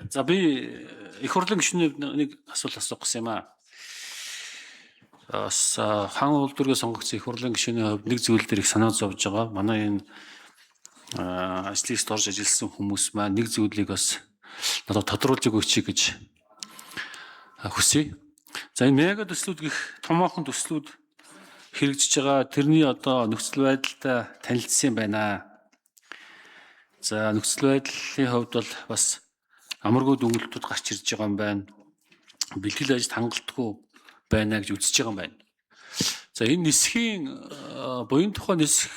За би их хурлын гишүүний нэг асуулт асуух гэсэн юм аа. Бас хаан улдүргээ сонгогдсон их хурлын гишүүний хувьд нэг зүйл дээр их санаа зовж байгаа. Манай энэ ажлыг дорж ажилласан хүмүүс маань нэг зүйлийг бас надад тодруулж өгөөч гэж хүсье. За энэ мега төслүүд гэх томоохон төслүүд хэрэгжиж байгаа. Тэрний одоо нөхцөл байдалтай танилцсан байна. За нөхцөл байдлын хувьд бол бас амаргүй дүнэлтүүд гарч ирж байгаа юм байна. Бэлтгэл ажилд хангалтгүй байна гэж үзэж байгаа юм байна. За энэ нисхийн буян тухайн нисэх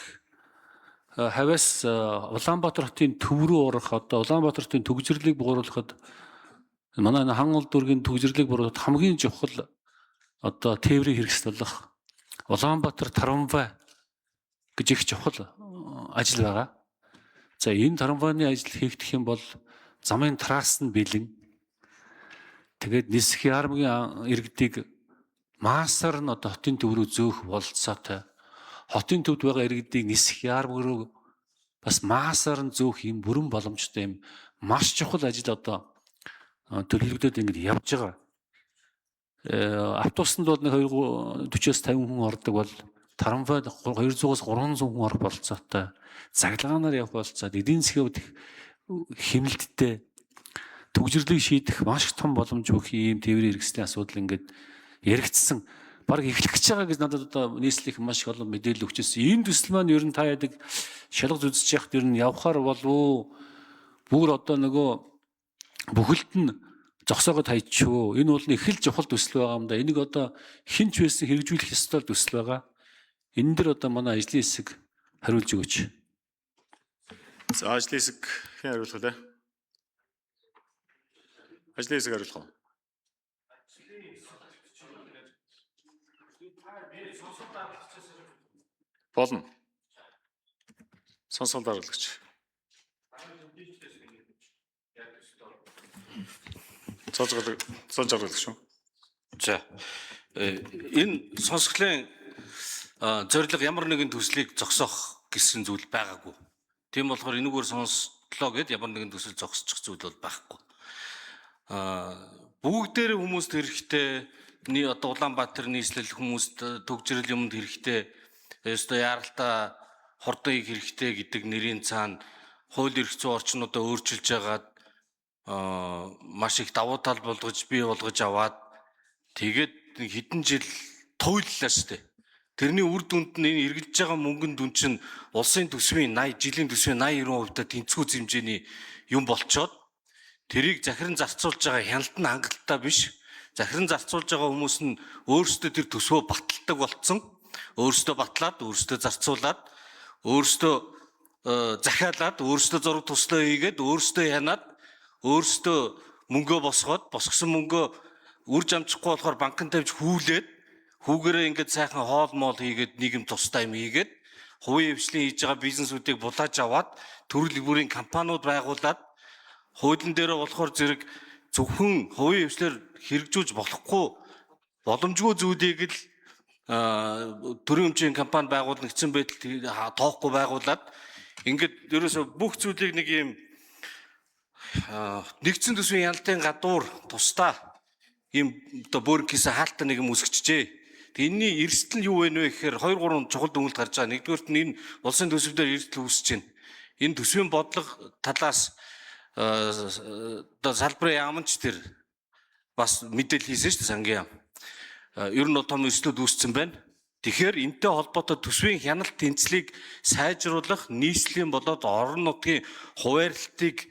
хавьяас Улаанбаатар хотын төв рүү орох одоо Улаанбаатар хотын төгжрлийг бууруулахад манай хаан улдүргийн төгжрлийг бууруулахад хамгийн чухал одоо тээврийн хэрэгсэл болох Улаанбаатар трамвай гэж их чухал ажил байгаа. За энэ трамвайны ажил хийгдэх юм бол замын трасс нь бэлэн. Тэгээд нисэх яармгийн иргэдийг маасаар нь одоо хотын төв рүү зөөх бололцоотой. Хотын төвд байгаа иргэдийг нисэх яармаг руу бас маасаар нь зөөх юм бүрэн боломжтой юм маш чухал ажил одоо төлөвлөгдөд ингэж явж байгаа. Автобусанд бол нэг 40-50 хүн ордог бол трамвайд 200-аас 300 хүн орох бололцоотой. Заглагаанаар явах бололцоод эдийн засгийн хэмнэлттэй төгжрлийг шийдэх маш их том боломж өгөх ийм тээврийн хэрэгслийн асуудал ингээд яригдсан. Бараг эхлэх гэж байгаа гэж надад одоо нийслэх маш их олон мэдээлэл өгчээсэн. Энэ төсөл маань ер нь та яадаг шалгаж үзэж яхад ер нь явхаар болов бүр одоо нөгөө бүхэлд нь зогсоогод хайчихв. Энэ бол их л чухал төсөл байгаа юм да. Энийг одоо хинч байсан хэрэгжүүлэх ёстой төсөл байгаа. Энэ дэр одоо манай ажлын хэсэг хариулж өгөөч. За ажлын хэсэг хэн хариулах вэ? Ажлын хэсэг хариулах уу? Болно. Сонсол дараалагч. Цоож дараалагч шүү. За энэ сонсголын зорилго ямар нэгэн төслийг зогсоох гэсэн зүйл байгаагүй. Тийм болохоор энэгээр сонслоо гэд ямар нэгэн төсөл зогсчих зүйл бол байхгүй. Бүгдээр хүмүүст хэрэгтэй одоо Улаанбаатар нийслэл хүмүүст төгжрөл юмд хэрэгтэй ёстой яаралтай хордыг хэрэгтэй гэдэг нэрийн цаана хууль эрх зүйн орчнуудаа өөрчилж байгаад маш их давуу тал болгож бий болгож аваад тэгээд хэдэн жил туйллаа штэ. Тэрний үр дүнд нь энэ эргэлж байгаа мөнгөнд дүн чинь улсын төсвийн 80 жилийн төсвийн 80-90% тэнцвүү хэмжээний юм болчоод тэрийг захиран зарцуулж байгаа хяналт нь хангалттай биш. Захиран зарцуулж байгаа хүмүүс нь өөрсдөө тэр төсвөө баталдаг болцсон. Өөрсдөө батлаад, өөрсдөө зарцуулаад, өөрсдөө захиалаад, өөрсдөө зураг туслаа хийгээд, өөрсдөө янаад, өөрсдөө мөнгөө босгосон мөнгөө үр жамчихгүй болохоор банкнд тавьж хүүлээд, хүүгээрээ ингээд сайхан хоол моол хийгээд нийгэм тустай юм хийгээд, хувийн хвшлийн хийж байгаа бизнесүүдийг булааж аваад, төрөл бүрийн компаниуд байгуулад, хуулийн дээр болохоор зэрэг зөвхөн хувийн хвшлэр хэрэгжүүлж болохгүй боломжгүй зүйлийг л төрийн хэмжээний компани байгуулна гэсэн байдал тоохгүй байгуулад ингээд ерөөсө бүх зүйлийг нэг юм нэгдсэн төсвийн хяналтын гадуур тусдаа ийм одоо бөөрнкээс хаалттай нэг юм үсгчихжээ. Энэний эрсдэл нь юу вэ гэхээр 2-3 чухал дүгнэлт гарч байгаа. Нэгдүгээрт нь энэ улсын төсвөөр эрсдэл үүсэж байна. Энэ төсвийн бодлого талаас одоо салбарын яамч тэр бас мэдээлэл хийсэн шүү дээ сангийн яам. Ер нь том өслүүд үүссэн байна. Тэгэхээр энэтэй холбоотой төсвийн хяналт тэнцлийг сайжруулах нийслэлийн болоод орон нутгийн хуваарлтыг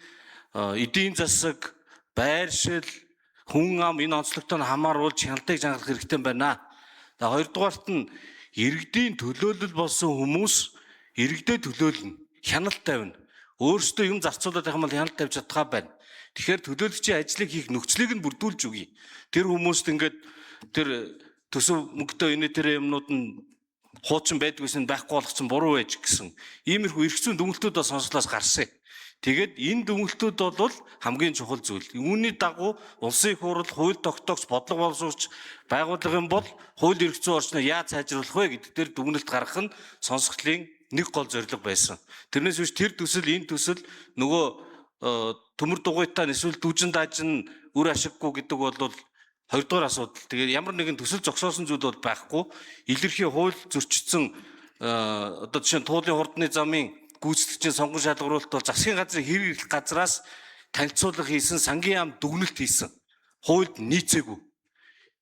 эдийн засаг, байршил, хүн ам энэ онцлогтой хамааруулж хяналтыг хангах хэрэгтэй байна. За хоёрдугаарт нь иргэдийн төлөөлөл болсон хүмүүс иргэдээ төлөөлнө, хяналт тавина. Өөрсдөө юм зарцуулаад байх юм бол хяналт тавьж чадхаа байна. Тэгэхээр төлөөлөгчийн ажлыг хийх нөхцөлийг нь бүрдүүлж өгье. Тэр хүмүүст ингээд тэр төсөв мөнгөтэй энэ тэр юмнууд нь хуучин байдгүйс нь байхгүй болох чинь буруу байж гэсэн. Иймэрхүү эрх зүйн дүгнэлтүүд бас сонслоос гарсан. Тэгээд энэ дүгнэлтүүд бол хамгийн чухал зүйл. Үүний дагуу улсын их хурл хууль тогтоогч бодлого боловсруулагч байгууллага юм бол хууль эрх зүйн орчныг яаж сайжруулах вэ гэдэг дээр дүгнэлт гаргах нь сонсголын нэг гол зорилго байсан. Тэрнээс биш тэр төсөл энэ төсөл нөгөө төмөр дугуйтаа эсвэл дүжин даажин үр ашиггүй гэдэг бол хоёрдугаар асуудал. Тэгээд ямар нэгэн төсөл зогсоосон зүйл бол байхгүй. Илэрхий хууль зөрчигдсөн одоо жишээ нь туулын хурдны замын гүйцэтгэгчийн сонгон шалгаруулалт бол засгийн газрын хэрэг эрх газраас танилцуулга хийсэн, сангийн яам дүгнэлт хийсэн. Хуульд нийцээгүй.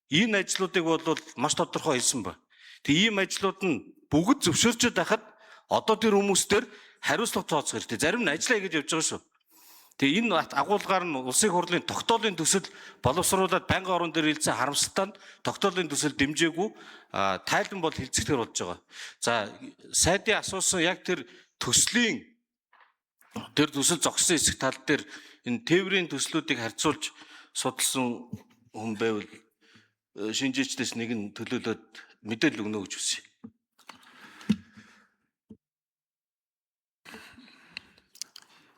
Энэ ажлуудыг бол маш тодорхой хэлсэн ба. Тэг ийм ажлууд нь бүгд зөвшөөрчөд байхад одоо тэр хүмүүстээр хариуцлага тооцох хэрэгтэй. Зарим нь ажиллаа хийж явж байгаа шүү. Тэгээ энэ агуулгаар нь улсын хурлын тогтоолын төсөл боловсруулаад байнгын орон дээр хэлсэн харамсалтай нь тогтоолын төсөл дэмжээгүй тайлбар бол хилцэгдэр болж байгаа. За сайдын асуусан яг тэр төсөл зогссон хэсэг тал дээр энэ тээврийн төслүүдийг харьцуулж судалсан хүн байвал шинжээчдээс нэг нь төлөөлөд мэдээлэл өгнө гэж хүсье.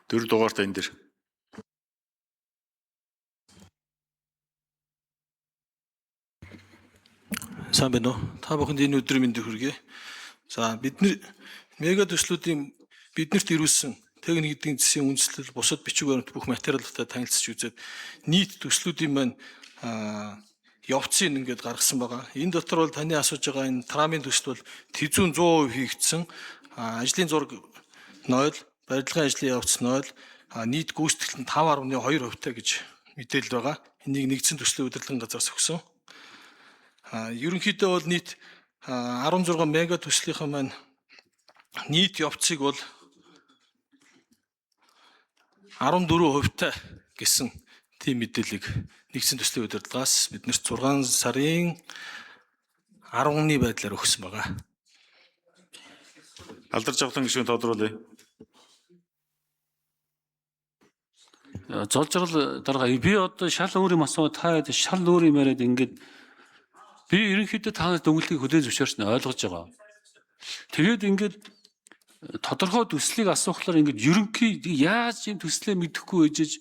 Дөрөв дугаартай энэ дэр. Сайн байна уу? Та бүхэнд энэ өдрийн мэндийг хүргэе. За бидний мега төслүүдийн биднэрт ирүүлсэн техник эдийн засгийн үндэслэл бусад бичиг баримт бүх материалуудаа танилцж үзээд нийт төслүүдийн маань явцыг ингээд гаргасан байгаа. Энэ дотор бол таны асууж байгаа энэ трамын төсөл бол тэзүүн 100% хийгдсэн. Ажлын зураг 0, барилгын ажлын явц 0, нийт гүйцэтгэл нь 5.2% гэж мэдээлэл байгаа. Энийг нэгдсэн төслийн удирдлагын газраас өгсөн. Ерөнхийдөө бол нийт 16 мега төслийнхэн маань нийт явцыг бол 14% гэсэн тийм мэдээллийг нэгдсэн төслийн удирдлагаас биднэрт 6 сарын 10-ны байдлаар өгсөн байгаа. Алдарч авлан гишүүн тодруулъя. Золжрол дарга би одоо шал өөр юм асуу та шал өөр юм яриад ингээд би ерөнхийдөө танаас дүгнэлтийг хүлээн зөвшөөрснө ойлгож байгаа. Тэгээд ингээд тодорхой төслийг асуухлаар ингээд ерөнхий яаж юм төслөө мэдэхгүй ээжж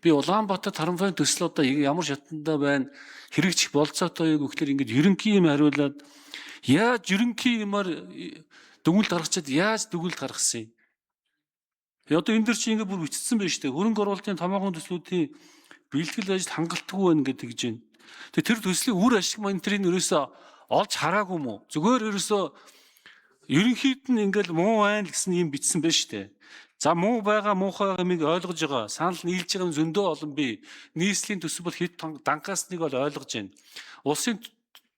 би Улаанбаатар тарамвайн төсөл одоо ямар шатанда байна хэрэгжих болцоотой юу гэхэлэр ингээд ерөнхий юм хариулаад яаж ерөнхий юмар дүгнэлт гаргачаад яаж дүгнэлт гаргасан юм. Одоо энэ дэр чи ингээд бүр бичсэн байна шүү дээ. Хөрөнгө оруулалтын томоохон төслүүдийн бэлтгэл ажилд хангалтгүй байна гэдэг гэж байна. Тэгээ тэр төслийн үр ашиг монторыг ерөөсөө олж хараагүй мүү? Зүгээр ерөөсөө ерөнхийд нь ингээл муу байна гэсэн юм бичсэн байна шүү дээ. За муу байгаа муухай юмыг ойлгож байгаа. Санал нийлж байгаа юм зөндөө олон бий. Нийслэлийн төсөв бол хэд данкаасныг бол ойлгож байна. Улсын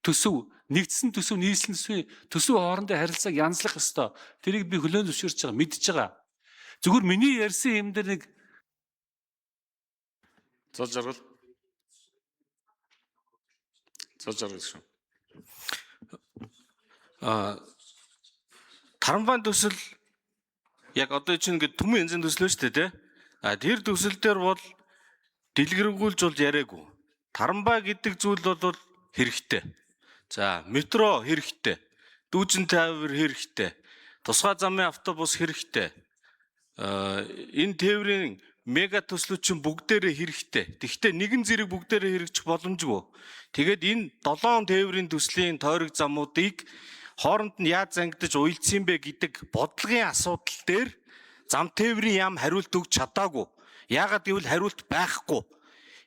төсөв, нэгдсэн төсөв, нийслэлийн төсөв хоорондын харилцааг янзлах ёстой. Тэрийг би хүлээн зөвшөөрч байгаа, мэдж байгаа. Зүгээр миний ярьсан юм дээр нэг Зол жаргал. Зол жаргал шүү. Тарамвайн төсөл яг одоо чинь ингээд төмөн янзын төсөл шүү дээ, тий? Тэр төсөл дээр бол дэлгэрүүлж бол яриаггүй. Тарамбай гэдэг зүйл бол хэрэгтэй. За, метро хэрэгтэй. Дүүжин тайвар хэрэгтэй. Тусгай замын автобус хэрэгтэй. Энэ тээврийн мега төслүүд чинь бүгдээрээ хэрэгтэй. Тэгэхдээ нэгэн зэрэг бүгдээрээ хэрэгжих боломжгүй. Тэгээд энэ 7 тээврийн төслийн тойрог замуудыг хооронд нь яаж зангидж уялдсан бэ гэдэг бодлогын асуудал дээр зам тээврийн яам хариулт өгч чадаагүй. Яагаад гэвэл хариулт байхгүй.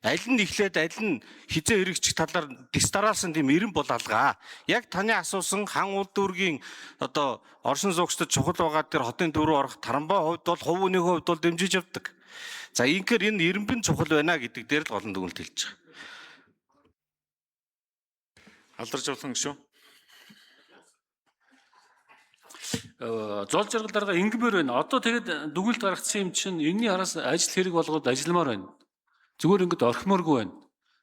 Аль нь эхлээд аль нь хизээ хэрэгжих талаар дистараалсан тийм эрен бол алгаа. Яг таны асуусан хан улд дүүргийн одоо оршин суугчдад чухал байгаа тэр хотын төв рүү орох тарамбай хувьд бол хувь хүний хувьд бол дэмжиж явдаг. За инхээр энэ эренбэн чухал байна гэдэг дээр л олон дүгнэлт хэлж байгаа. Алдарч авлан гишүүн. зол жаргал дарга ингэмээр байна. Одоо тэгээд дүгнэлт гаргацсан юм чинь энэний араас ажил хэрэг болгоод ажилламаар байна. Зүгээр ингээд орхимооргүй байна.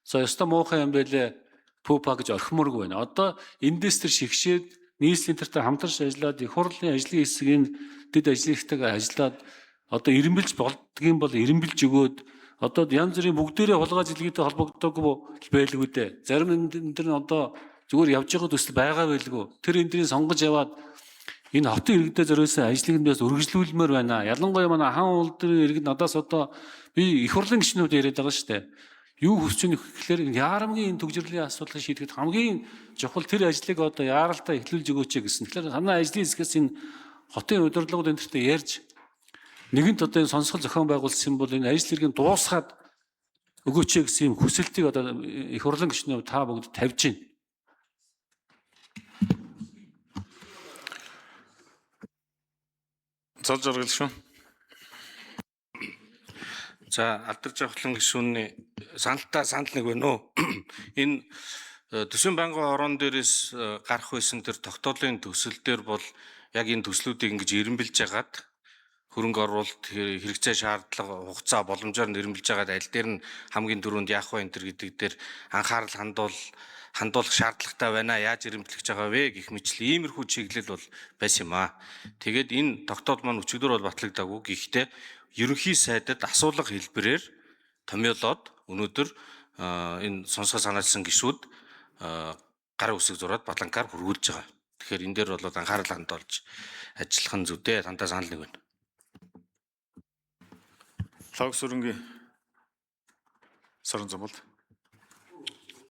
За ёстой муухай юм байлээ. Пупа гэж орхимооргүй байна. Одоо эндээс тэр шигшээд нийслэлийн тэртэй хамтарч ажиллаад их хурлын ажлын хэсгийн дэд ажлын хэсгтэйгээ ажиллаад одоо ирэмбэлж болдгийн бол ирэмбэлж өгөөд одоо янз бүрийн бүгдээрээ хулгай жилгээтэй холбогддог байлгүй дээ. Зарим энэ төр одоо зүгээр явж байгаа төсөл байгаа байлгүй. Тэр эндрийг сонгож яваад энэ хотын иргэдэд зориулсан ажлыг нь бас үргэлжлүүлмээр байна. Ялангуяа манай хан улсын иргэд надаас одоо би их хурлын гишүүнүүд яриад байгаа шүү дээ. Юу хүсэж байгаа гэхээр яарамгийн энэ төгжрлийн асуудлыг шийдэхэд хамгийн чухал тэр ажлыг одоо яаралтай эхлүүлж өгөөч гэсэн. Тэгэхээр санаа ажлын хэсгээс энэ хотын удирдлагууд энтертэй ярьж нэгэнт одоо энэ сонсгол зохион байгуулсан бол энэ ажил хэргийг дуусгаад өгөөч гэсэн юм хүсэлтийг одоо их хурлын гишүүний хувьд та бүгд тавьж байна. Цол жаргал шүү. За алдарч авахлан гишүүний санал нэг байна уу? Энэ төсвийн байнгын орон дээрээс гарах байсан тэр тогтоолын төсөл дээр бол яг энэ төслүүдийг ингэж ирэмбэлж хагаад хөрөнгө оруулалт хэрэгцээ шаардлага хугацаа боломжоор нэрмэлж байгаад аль дээр нь хамгийн түрүүнд яах вэ энэ төр гэдэг дээр анхаарал хандуулах шаардлагатай байна. Яаж ирэмблэх байгаа вэ гэх мэтлэн иймэрхүү чиглэл бол байсан юм аа. Тэгээд энэ тогтоол маань өчигдөр бол батлагдаагүй. Гэхдээ ерөнхий сайдад асуулга хэлбэрээр томьёолоод өнөөдөр энэ сонсгол санаачсан гишүүд гарын үсэг зураад баланкаар хөргүүлж байгаа. Тэгэхээр энэ дээр бол анхаарал хандуулж ажиллах нь зүйтэй. Тантаа санал нэг байна. Логс өрөнгийн Саран Замбал.